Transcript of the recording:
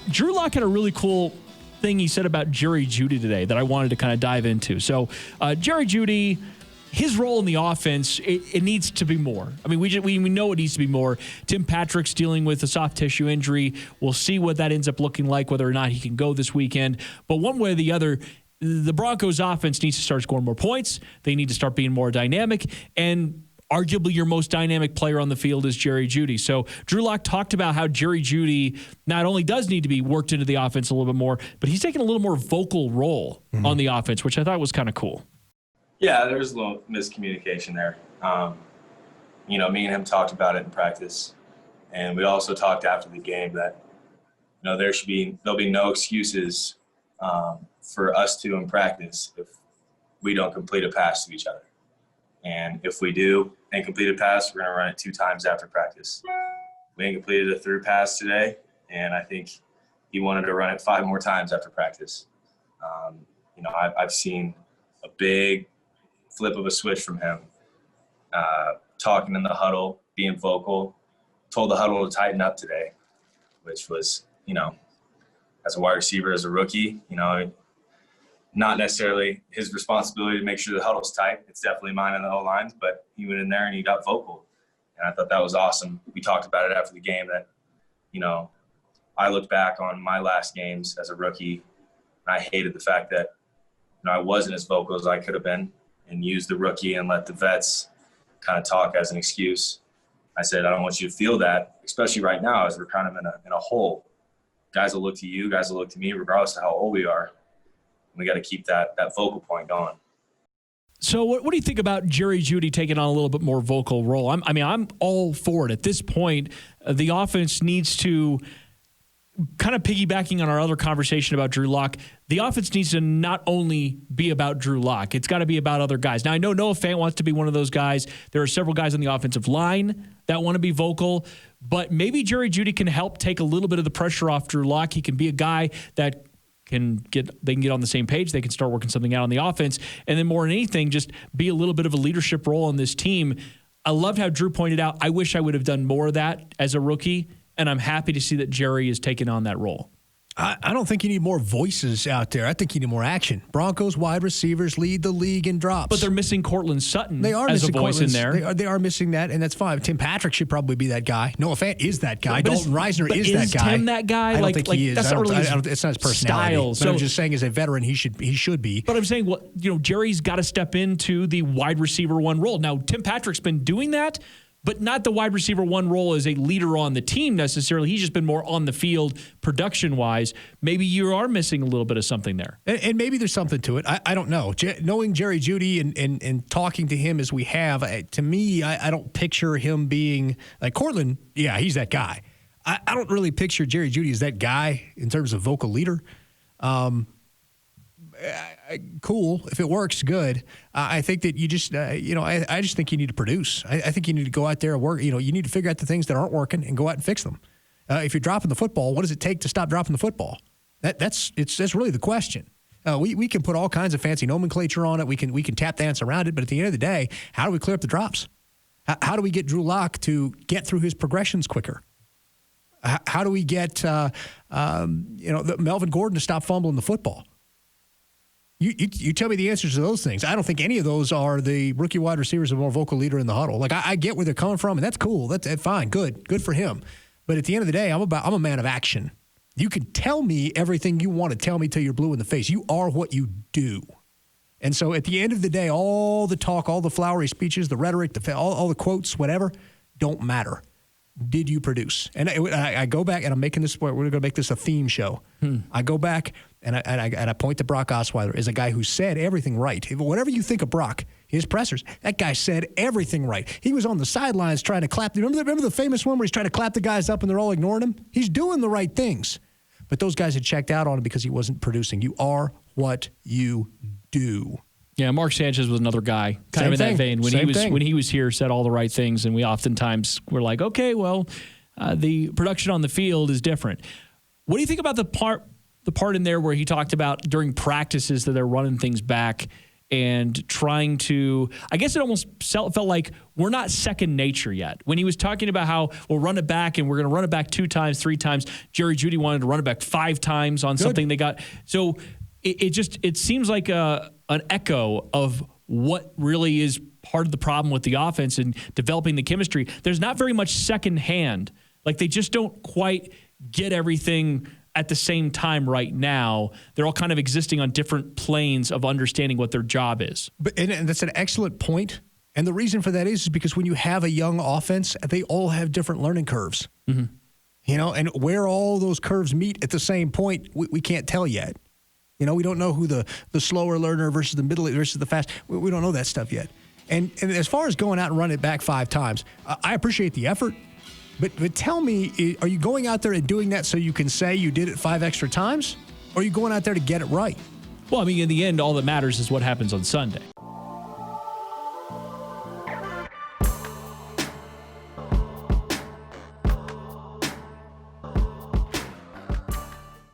Drew Lock had a really cool thing he said about Jerry Jeudy today that I wanted to kind of dive into. So Jerry Jeudy, his role in the offense, it needs to be more. I mean, we know it needs to be more. Tim Patrick's dealing with a soft tissue injury. We'll see what that ends up looking like, whether or not he can go this weekend. But one way or the other, the Broncos offense needs to start scoring more points. They need to start being more dynamic. And arguably your most dynamic player on the field is Jerry Jeudy. So Drew Lock talked about how Jerry Jeudy not only does need to be worked into the offense a little bit more, but he's taking a little more vocal role on the offense, which I thought was kind of cool. Yeah, there was a little miscommunication there. Me and him talked about it in practice, and we also talked after the game that there'll be no excuses for us two in practice if we don't complete a pass to each other. And if we do and complete a pass, we're going to run it 2 times after practice. We ain't completed a third pass today, and I think he wanted to run it 5 more times after practice. I've seen a big flip of a switch from him, talking in the huddle, being vocal, told the huddle to tighten up today, which was, as a wide receiver, as a rookie, not necessarily his responsibility to make sure the huddle's tight. It's definitely mine and the O-line, but he went in there and he got vocal. And I thought that was awesome. We talked about it after the game that, I looked back on my last games as a rookie, and I hated the fact that, I wasn't as vocal as I could have been and used the rookie and let the vets kind of talk as an excuse. I said, I don't want you to feel that, especially right now as we're kind of in a hole. Guys will look to you, guys will look to me, regardless of how old we are. We got to keep that vocal point going. So what do you think about Jerry Jeudy taking on a little bit more vocal role? I'm all for it. At this point, the offense needs to, kind of piggybacking on our other conversation about Drew Lock, the offense needs to not only be about Drew Lock, it's got to be about other guys. Now, I know Noah Fant wants to be one of those guys. There are several guys on the offensive line that want to be vocal, but maybe Jerry Jeudy can help take a little bit of the pressure off Drew Lock. He can be a guy that they can get on the same page. They can start working something out on the offense. And then more than anything, just be a little bit of a leadership role on this team. I loved how Drew pointed out, I wish I would have done more of that as a rookie. And I'm happy to see that Jerry is taking on that role. I don't think you need more voices out there. I think you need more action. Broncos wide receivers lead the league in drops. But they're missing Cortland Sutton they are as missing a voice in there. They are missing that, and that's fine. Tim Patrick should probably be that guy. Noah Fant is that guy. Dalton Reisner is that guy. Is Tim that guy? I don't think he is. That's it's not his personality. Style. But I'm just saying, as a veteran, he should be. But I'm saying, Jerry's got to step into the wide receiver 1 role. Now, Tim Patrick's been doing that, but not the wide receiver 1 role as a leader on the team necessarily. He's just been more on the field production-wise. Maybe you are missing a little bit of something there. And maybe there's something to it. I don't know. Knowing Jerry Jeudy and talking to him as we have, to me, I don't picture him being like Cortland. Yeah, he's that guy. I don't really picture Jerry Jeudy as that guy in terms of vocal leader. Cool. If it works, good. I think that you just, I just think you need to produce. I think you need to go out there and work. You need to figure out the things that aren't working and go out and fix them. If you're dropping the football, what does it take to stop dropping the football? That's really the question. We can put all kinds of fancy nomenclature on it. We can tap dance around it. But at the end of the day, how do we clear up the drops? How do we get Drew Lock to get through his progressions quicker? How do we get Melvin Gordon to stop fumbling the football? You tell me the answers to those things. I don't think any of those are the rookie wide receivers, a more vocal leader in the huddle. Like I get where they're coming from, and that's cool. That's fine, good for him. But at the end of the day, I'm a man of action. You can tell me everything you want to tell me till you're blue in the face. You are what you do. And so at the end of the day, all the talk, all the flowery speeches, the rhetoric, all the quotes, whatever, don't matter. Did you produce? And I go back, and I'm making this. We're going to make this a theme show. I go back and I point to Brock Osweiler as a guy who said everything right. Whatever you think of Brock, his pressers, that guy said everything right. He was on the sidelines trying to clap. Remember the famous one where he's trying to clap the guys up and they're all ignoring him? He's doing the right things. But those guys had checked out on him because he wasn't producing. You are what you do. Yeah, Mark Sanchez was another guy kind of in that vein. When he was here, said all the right things, and we oftentimes were like, okay, well, the production on the field is different. What do you think about the part in there where he talked about during practices that they're running things back? and trying to, I guess it almost felt like we're not second nature yet. When he was talking about how we'll run it back and we're going to run it back 2 times, 3 times, Jerry Jeudy wanted to run it back 5 times on something they got. So it seems like an echo of what really is part of the problem with the offense and developing the chemistry. There's not very much second hand. Like they just don't quite get everything at the same time right now. They're all kind of existing on different planes of understanding what their job is. And that's an excellent point. And the reason for that is because when you have a young offense, they all have different learning curves. Mm-hmm. You know, and where all those curves meet at the same point, we can't tell yet. You know, we don't know who the slower learner versus the middle versus the fast. We don't know that stuff yet. And as far as going out and running it back 5 times, I appreciate the effort. But tell me, are you going out there and doing that so you can say you did it 5 extra times? Or are you going out there to get it right? Well, I mean, in the end, all that matters is what happens on Sunday.